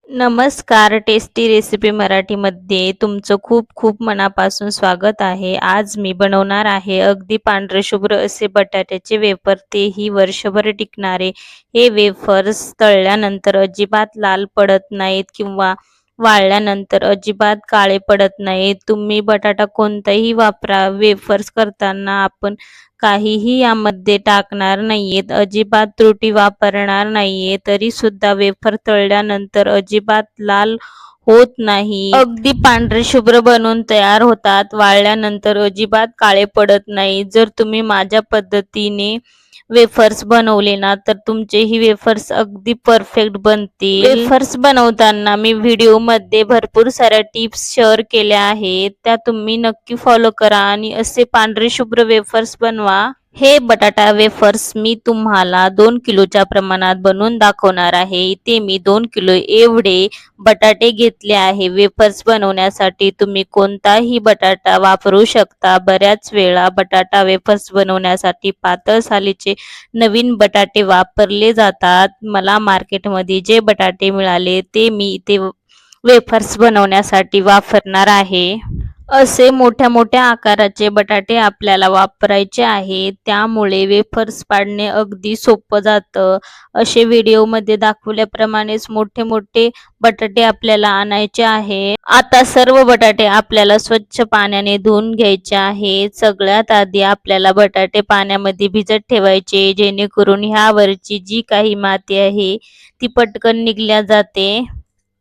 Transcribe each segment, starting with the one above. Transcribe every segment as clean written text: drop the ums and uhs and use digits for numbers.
नमस्कार. Tasty recipe मराठीमध्ये तुमचं खूप खूप मनापासून स्वागत आहे. आज मी बनवणार आहे अगदी पांढरे शुभ्र असे बटाट्याचे वेफर, तेही वर्षभर टिकणारे. हे वेफर्स तळल्यानंतर अजिबात लाल पडत नाहीत किंवा वाळल्यानंतर अजिबात काळे पडत नाहीत. तुम्ही बटाटा कोणताही वापरा, वेफर्स करताना आपण काहीही यामध्ये टाकणार नाहीयेत, अजिबात त्रुटी वापरणार नाहीये, तरी सुद्धा वेफर तळल्यानंतर अजिबात लाल होत नाही. अगदी पांढरे शुभ्र बनून तयार होतात. वाळल्यानंतर अजिबात काळे पडत नाही. जर तुम्ही माझ्या पद्धतीने वेफर्स बनवले ना तर तुमचे ही वेफर्स अगदी परफेक्ट बनतील. वेफर्स बनवताना मी व्हिडिओमध्ये भरपूर साऱ्या टिप्स शेअर केल्या आहेत, त्या तुम्ही नक्की फॉलो करा आणि असे पांढरे शुभ्र वेफर्स बनवा. हे बटाटा वेफर्स मी तुम्हाला 2 किलोच्या प्रमाणात बनवून दाखवणार आहे. इथे मी 2 किलो एवढे बटाटे घेतले आहे. वेफर्स बनवण्यासाठी तुम्ही कोणताही बटाटा वापरू शकता. बऱ्याच वेळा बटाटा वेफर्स बनवण्यासाठी पातळ सालीचे नवीन बटाटे वापरले जातात. मला मार्केटमध्ये जे बटाटे मिळाले ते मी इथे वेफर्स बनवण्यासाठी वापरणार आहे. असे मोठ्या मोठ्या आकाराचे बटाटे आपल्याला वापरायचे आहेत, त्यामुळे वेफर्स पाडणे अगदी सोपं जातं. असे व्हिडिओमध्ये दाखवल्याप्रमाणेच मोठे मोठे बटाटे आपल्याला आणायचे आहे. आता सर्व बटाटे आपल्याला स्वच्छ पाण्याने धुवून घ्यायचे आहेत. सगळ्यात आधी आपल्याला बटाटे पाण्यामध्ये भिजत ठेवायचे, जेणेकरून ह्यावरची जी काही माती आहे ती पटकन निघल्या जाते.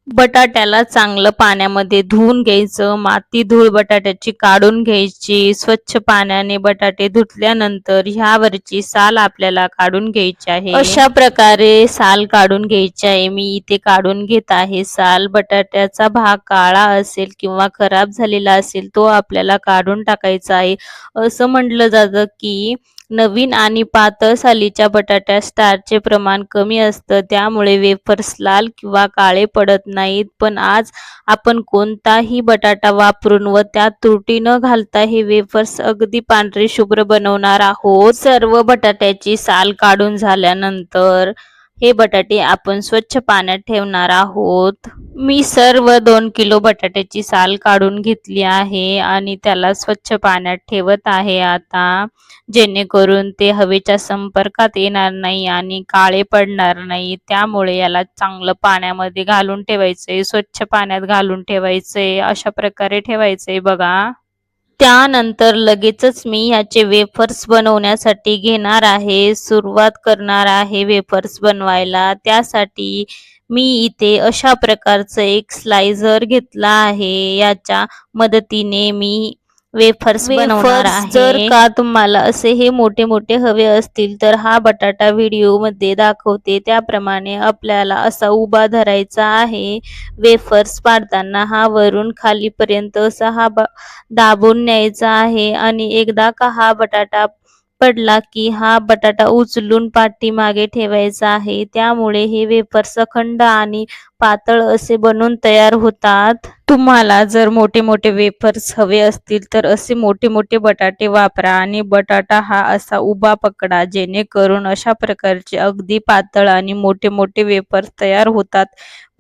बटाट्याला चांगलं पाण्यामध्ये धुवून घ्यायचं, माती धूळ बटाट्याची काढून घ्यायची. स्वच्छ पाण्याने बटाटे धुतल्यानंतर ह्यावरची साल आपल्याला काढून घ्यायची आहे. अशा प्रकारे साल काढून घ्यायची आहे. मी इथे काढून घेत आहे साल. बटाट्याचा भाग काळा असेल किंवा खराब झालेला असेल तो आपल्याला काढून टाकायचा आहे. असं म्हटलं जातं की नवीन आणि पातळ सालीच्या बटाट्यात स्टार्चचे प्रमाण कमी असतं, त्यामुळे वेफर्स लाल किंवा काळे पडत नाहीत. पण आज आपण कोणताही बटाटा वापरून व त्यात त्रुटी न घालता हे वेफर्स अगदी पांढरे शुभ्र बनवणार आहोत. सर्व बटाट्याची साल काढून झाल्यानंतर हे बटाटे आपण स्वच्छ पाण्यात ठेवणार आहोत. मी सर्व 2 किलो बटाट्याची साल काढून घेतली आहे आणि त्याला स्वच्छ पाण्यात ठेवत आहे आता, जेणेकरून ते हवेच्या संपर्कात येणार नाही आणि काळे पडणार नाही. त्यामुळे याला चांगलं पाण्यामध्ये घालून ठेवायचंय, स्वच्छ पाण्यात घालून ठेवायचंय. अशा प्रकारे ठेवायचंय बघा. त्यानंतर लगेचच मी ह्याचे वेफर्स बनवण्यासाठी घेणार आहे, सुरुवात करणार आहे वेफर्स बनवायला. त्यासाठी मी इथे अशा प्रकारचं एक स्लायझर घेतला आहे. याच्या मदतीने मी वेफर्स बनवणार आहे. जर का तुम्हाला असे हे मोठे मोठे हवे असतील तर हा बटाटा व्हिडिओमध्ये दाखवते त्याप्रमाणे आपल्याला असा उभा धरायचा आहे. वेफर्स पाडताना हा वरून खालीपर्यंत असा हा दाबून न्यायचा आहे आणि एकदा का हा बटाटा पडला की हा बटाटा उचलून पाठीमागे ठेवायचा आहे. त्यामुळे हे वेफर्स अखंड आणि पातळ असे बनून तयार होतात. तुम्हाला जर मोठे मोठे वेफर्स हवे असतील तर असे मोठे मोठे बटाटे वापरा आणि बटाटा हा असा उभा पकडा, जेणेकरून अशा प्रकारचे अगदी पातळ आणि मोठे मोठे वेफर्स तयार होतात.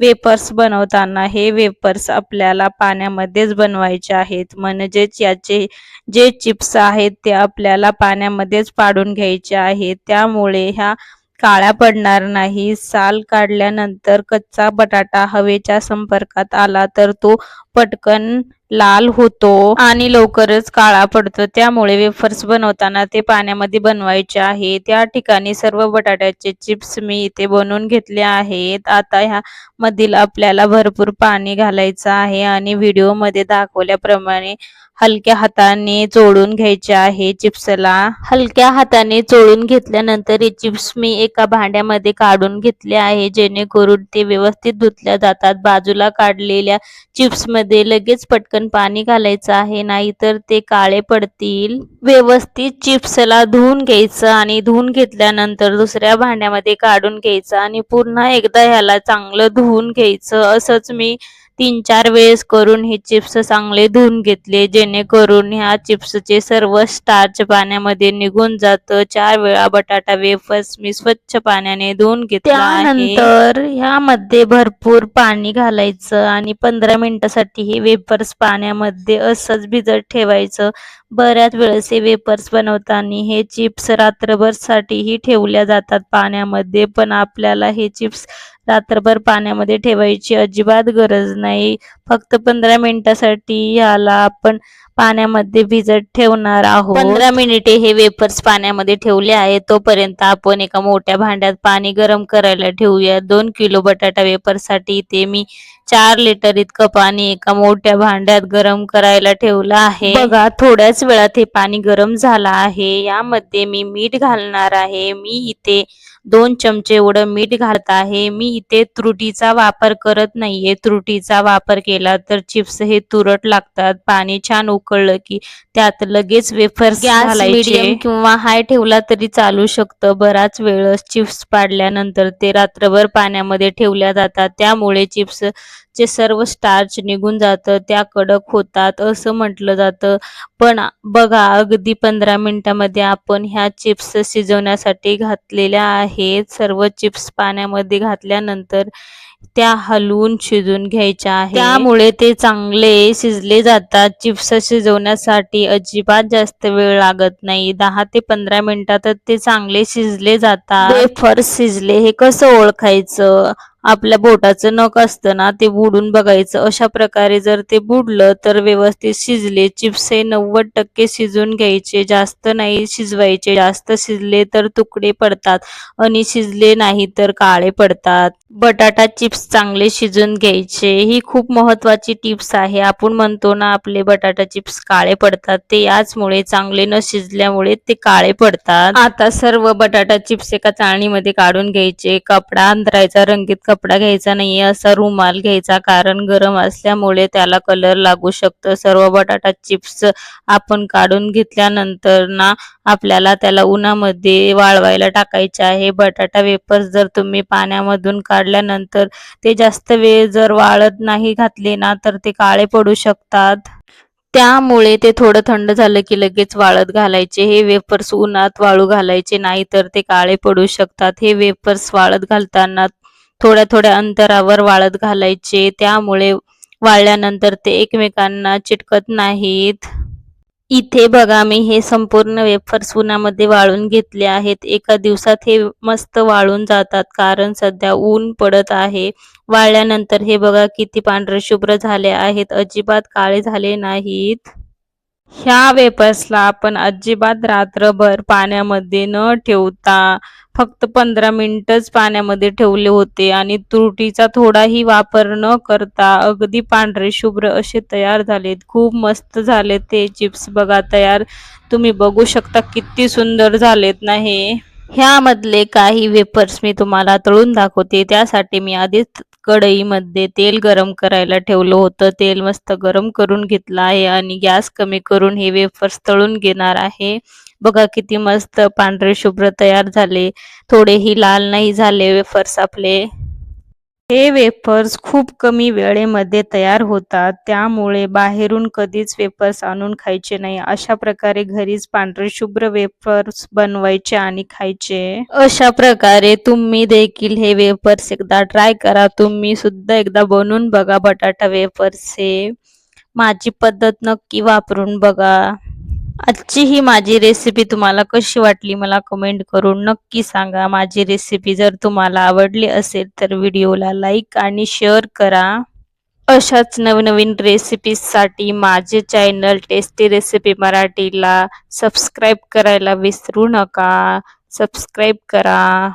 वेफर्स बनवताना हे वेफर्स आपल्याला पाण्यामध्येच बनवायचे आहेत, म्हणजेच याचे जे चिप्स आहेत ते आपल्याला पाण्यामध्येच पाडून घ्यायचे आहेत. त्यामुळे ह्या काळ्या पडणार नाही. साल काढल्यानंतर कच्चा बटाटा हवेच्या संपर्कात आला तर तो पटकन लाल होतो आणि लवकरच काळा पडतो. त्यामुळे वेफर्स बनवताना ते पाण्यामध्ये बनवायचे आहे. त्या ठिकाणी सर्व बटाट्याचे चिप्स मी इथे बनवून घेतले आहेत. आता ह्या मधील आपल्याला भरपूर पाणी घालायचं आहे आणि व्हिडिओमध्ये दाखवल्याप्रमाणे हलक्या हाताने चोळून घ्यायचे आहे. चिप्सला हलक्या हाताने चोळून घेतल्यानंतर हे चिप्स मी एका भांड्यामध्ये काढून घेतले आहे, जेणेकरून ते व्यवस्थित धुतल्या जातात. बाजूला काढलेल्या चिप्स मध्ये लगेच पटकन पाणी घालायचं आहे, नाहीतर ते काळे पडतील. व्यवस्थित चिप्सला धुवून घ्यायचं आणि धुवून घेतल्यानंतर दुसऱ्या भांड्यामध्ये काढून घ्यायचं आणि पुन्हा एकदा ह्याला चांगलं धुवून घ्यायचं. असंच मी 3-4 वेळेस करून हे चिप्स चांगले धुवून घेतले, जेणेकरून ह्या चिप्सचे सर्व स्टार्च पाण्यामध्ये निघून जातं. 4 वेळा बटाटा वेफर्स मी स्वच्छ पाण्याने धुवून घेतला आहे. त्यानंतर ह्यामध्ये भरपूर पाणी घालायचं आणि 15 मिनिटासाठी हे वेफर्स पाण्यामध्ये असंच भिजत ठेवायचं. बऱ्याच वेळेस हे वेफर्स बनवताना हे चिप्स रात्रभरसाठीही ठेवल्या जातात पाण्यामध्ये, पण आपल्याला हे चिप्स रात्रभर पाण्यामध्ये ठेवायची अजिबात गरज नाही. फक्त 15 मिनिटासाठी ह्याला आपण पाण्यामध्ये भिजत ठेवणार आहोत. 15 मिनिटे हे वेफर्स पाण्यामध्ये ठेवले आहे. तोपर्यंत आपण एका मोठ्या भांड्यात पाणी गरम करायला ठेवूया. 2 किलो बटाटा वेफरसाठी इथे मी 4 लिटर इतकं पाणी एका मोठ्या भांड्यात गरम करायला ठेवलं आहे. बघा थोड्याच वेळात हे पाणी गरम झालं आहे. यामध्ये मी मीठ घालणार आहे. मी इथे 2 चमचे एवढं मीठ घालत आहे. मी इथे त्रुटीचा वापर करत नाहीये. त्रुटीचा वापर केला तर चिप्स हे तुरट लागतात. पाणी छान उकळलं की त्यात लगेच वेफर्स घालायचे. मीडियम किंवा हाय ठेवला तरी चालू शकतं. बराच वेळ चिप्स पाडल्यानंतर ते रात्रभर पाण्यामध्ये ठेवल्या जातात. त्यामुळे चिप्स चे सर्व स्टार्च निघून जातं, त्या कडक होतात असं म्हटलं जातं. पण बघा अगदी 15 मिनिटामध्ये आपण ह्या चिप्स शिजवण्यासाठी घातलेल्या आहेत. सर्व चिप्स पाण्यामध्ये घातल्यानंतर त्या हलवून शिजून घ्यायच्या आहेत. त्यामुळे ते चांगले शिजले जातात. चिप्स शिजवण्यासाठी अजिबात जास्त वेळ लागत नाही. 10 ते 15 मिनिटातच ते चांगले शिजले जातात. वेफर्स शिजले हे कसं ओळखायचं? आपल्या बोटाचं नख असतं ना, ते बुडून बघायचं. अशा प्रकारे जर ते बुडलं तर व्यवस्थित शिजले. चिप्स हे 90% शिजून घ्यायचे, जास्त नाही शिजवायचे. जास्त शिजले तर तुकडे पडतात आणि शिजले नाही तर काळे पडतात. बटाटा चिप्स चांगले शिजून घ्यायचे, ही खूप महत्त्वाची टिप्स आहे. आपण म्हणतो ना आपले बटाटा चिप्स काळे पडतात, ते याचमुळे चांगले न शिजल्यामुळे ते काळे पडतात. आता सर्व बटाटा चिप्स एका चाळणीमध्ये काढून घ्यायचे. कपडा अंतरायचा, रंगीत कपडा घ्यायचा नाहीये, असा रुमाल घ्यायचा, कारण गरम असल्यामुळे त्याला कलर लागू शकतं. सर्व बटाटा चिप्स आपण काढून घेतल्यानंतर ना आपल्याला त्याला उन्हामध्ये वाळवायला टाकायचे आहे. बटाटा वेफर्स जर तुम्ही पाण्यामधून काढल्यानंतर ते जास्त वेळ जर वाळत नाही घातले ना तर ते काळे पडू शकतात. त्यामुळे ते थोडं थंड झालं की लगेच वाळत घालायचे. हे वेफर्स उन्हात वाळू घालायचे नाही तर ते काळे पडू शकतात. हे वेफर्स वाळत घालताना थोड्या थोड्या अंतरावर वाळत घालायचे, त्यामुळे वाळल्यानंतर ते एकमेकांना चिटकत नाहीत. इथे बघा मी हे संपूर्ण वेफर्स उन्हामध्ये वाळून घेतले आहेत. एका दिवसात हे मस्त वाळून जातात, कारण सध्या ऊन पडत आहे. वाळल्यानंतर हे बघा किती पांढरे शुभ्र झाले आहेत, अजिबात काळे झाले नाहीत. ह्या वेफर्सला आपण अजिबात रात्रभर पाण्यामध्ये न ठेवता फक्त 15 मिनिटच पाण्यामध्ये ठेवले होते आणि तुरटीचा थोडाही वापर न करता अगदी पांढरे शुभ्र असे तयार झालेत. खूप मस्त झालेत ते चिप्स. बघा तयार, तुम्ही बघू शकता किती सुंदर झालेत ना हे. ह्यामधले काही वेफर्स मी तुम्हाला तळून दाखवते. त्यासाठी मी आधीच कढईमध्ये तेल गरम करायला ठेवलं होतं. तेल मस्त गरम करून घेतलं आहे आणि गॅस कमी करून हे वेफर्स तळून घेणार आहे. बघा किती मस्त पांढरे शुभ्र तयार झाले, थोडेही लाल नाही झाले वेफर्स आपले. हे वेफर्स खूप कमी वेळेमध्ये तयार होतात, त्यामुळे बाहेरून कधीच वेफर्स आणून खायचे नाही. अशा प्रकारे घरीच पांढरे शुभ्र वेफर्स बनवायचे आणि खायचे. अशा प्रकारे तुम्ही देखील हे वेफर्स एकदा ट्राय करा. तुम्ही सुद्धा एकदा बनवून बघा बटाटा वेफर्स. हे माझी पद्धत नक्की वापरून बघा. आजची ही माझी रेसिपी तुम्हाला कशी वाटली मला कमेंट करून नक्की सांगा. माझी रेसिपी जर तुम्हाला आवडली असेल तर व्हिडिओला लाईक आणि शेअर करा. अशाच नवनवीन रेसिपीजसाठी माझे चॅनल टेस्टी रेसिपी मराठीला सबस्क्राईब करायला विसरू नका. सबस्क्राईब करा.